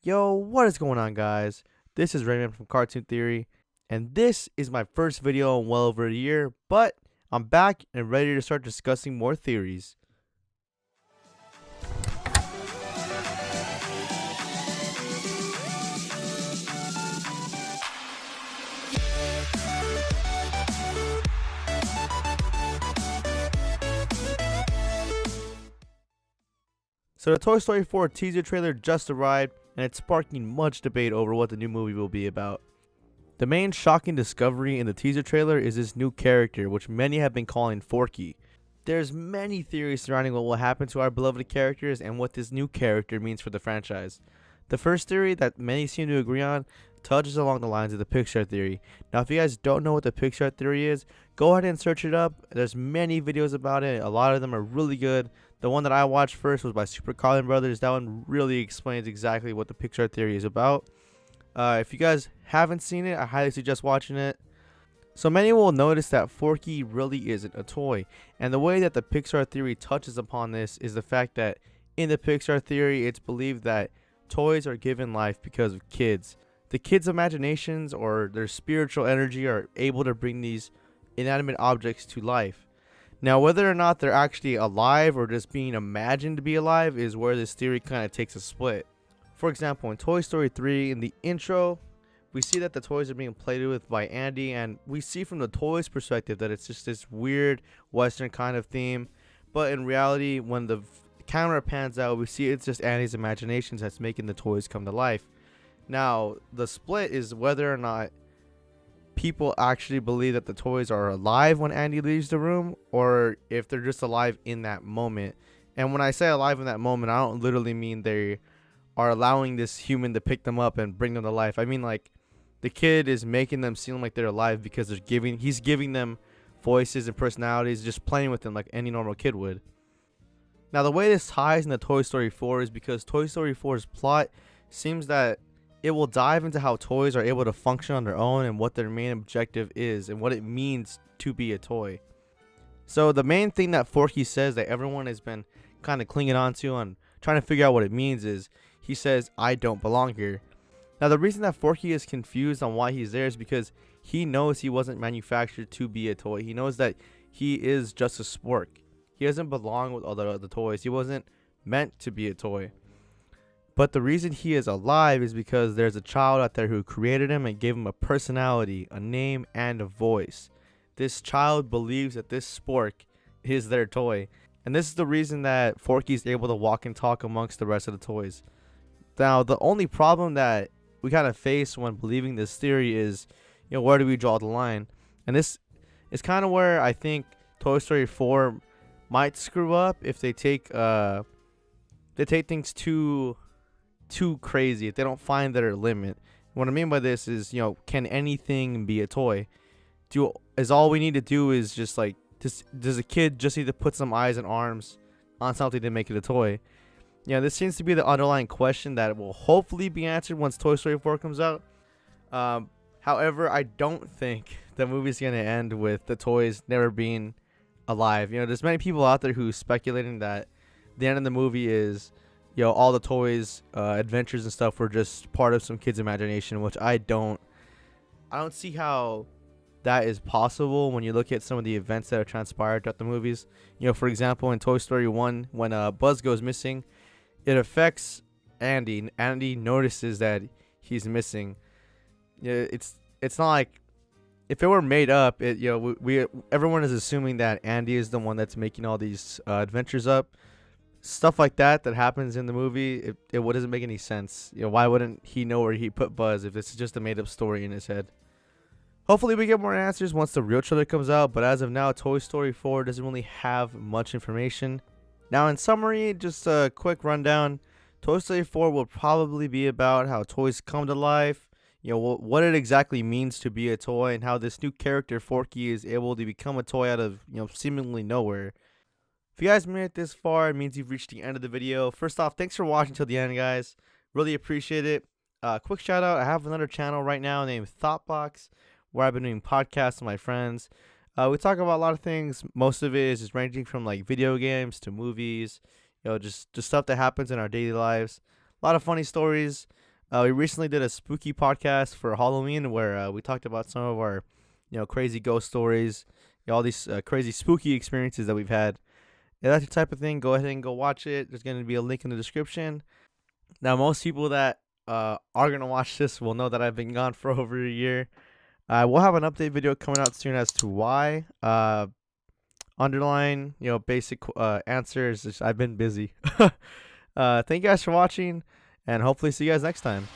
Yo, what is going on, guys? This is Raymond from Cartoon Theory, and this is my first video in well over a year, but I'm back and ready to start discussing more theories. So the Toy Story 4 teaser trailer just arrived, and it's sparking much debate over what the new movie will be about. The main shocking discovery in the teaser trailer is this new character, which many have been calling Forky. There's many theories surrounding what will happen to our beloved characters and what this new character means for the franchise. The first theory that many seem to agree on touches along the lines of the Pixar theory. Now, if you guys don't know what the Pixar theory is, go ahead and search it up. There's many videos about it. A lot of them are really good. The one that I watched first was by Super Carlin Brothers. That one really explains exactly what the Pixar theory is about. If you guys haven't seen it, I highly suggest watching it. So many will notice that Forky really isn't a toy. And the way that the Pixar theory touches upon this is the fact that in the Pixar theory, it's believed that toys are given life because of kids. The kids' imaginations or their spiritual energy are able to bring these inanimate objects to life. Now, whether or not they're actually alive or just being imagined to be alive is where this theory kind of takes a split. For example, in Toy Story 3, in the intro, we see that the toys are being played with by Andy, and we see from the toys' perspective that it's just this weird Western kind of theme. But in reality, when the camera pans out, we see it's just Andy's imaginations that's making the toys come to life. Now, the split is whether or not people actually believe that the toys are alive when Andy leaves the room, or if they're just alive in that moment. And when I say alive in that moment, I don't literally mean they are allowing this human to pick them up and bring them to life. I mean, like, the kid is making them seem like they're alive because he's giving them voices and personalities, just playing with them like any normal kid would. Now, the way this ties into Toy Story 4 is because Toy Story 4's plot seems that it will dive into how toys are able to function on their own and what their main objective is and what it means to be a toy. So the main thing that Forky says that everyone has been kind of clinging on to and trying to figure out what it means is he says, "I don't belong here." Now, the reason that Forky is confused on why he's there is because he knows he wasn't manufactured to be a toy. He knows that he is just a spork. He doesn't belong with all the other toys. He wasn't meant to be a toy. But the reason he is alive is because there's a child out there who created him and gave him a personality, a name, and a voice. This child believes that this spork is their toy. And this is the reason that Forky is able to walk and talk amongst the rest of the toys. Now, the only problem that we kind of face when believing this theory is, where do we draw the line? And this is kind of where I think Toy Story 4 might screw up if they take things too crazy, if they don't find their limit. What I mean by this is, can anything be a toy? Is all we need to do is just like, does a kid just need to put some eyes and arms on something to make it a toy? This seems to be the underlying question that will hopefully be answered once Toy Story 4 comes out. However, I don't think the movie's going to end with the toys never being alive. There's many people out there who speculating that the end of the movie is, all the toys, adventures and stuff were just part of some kid's imagination, which I don't see how that is possible when you look at some of the events that are transpired throughout the movies. For example, in Toy Story 1, when Buzz goes missing, it affects Andy. Andy notices that he's missing. It's not like if it were made up. Everyone is assuming that Andy is the one that's making all these adventures up. Stuff like that happens in the movie, it doesn't make any sense. Why wouldn't he know where he put Buzz if it's just a made up story in his head? Hopefully we get more answers once the real trailer comes out, but as of now, Toy Story 4 doesn't really have much information. Now, in summary, just a quick rundown. Toy Story 4 will probably be about how toys come to life, what it exactly means to be a toy, and how this new character Forky is able to become a toy out of seemingly nowhere. If you guys made it this far, it means you've reached the end of the video. First off, thanks for watching till the end, guys. Really appreciate it. Quick shout out, I have another channel right now named Thoughtbox, where I've been doing podcasts with my friends. We talk about a lot of things. Most of it is just ranging from like video games to movies, just stuff that happens in our daily lives. A lot of funny stories. We recently did a spooky podcast for Halloween where we talked about some of our, crazy ghost stories, all these crazy spooky experiences that we've had. If that's your type of thing, go ahead and go watch it. There's going to be a link in the description. Now, most people that are going to watch this will know that I've been gone for over a year. We'll have an update video coming out soon as to why. Underline, basic answers. I've been busy. Thank you guys for watching, and hopefully see you guys next time.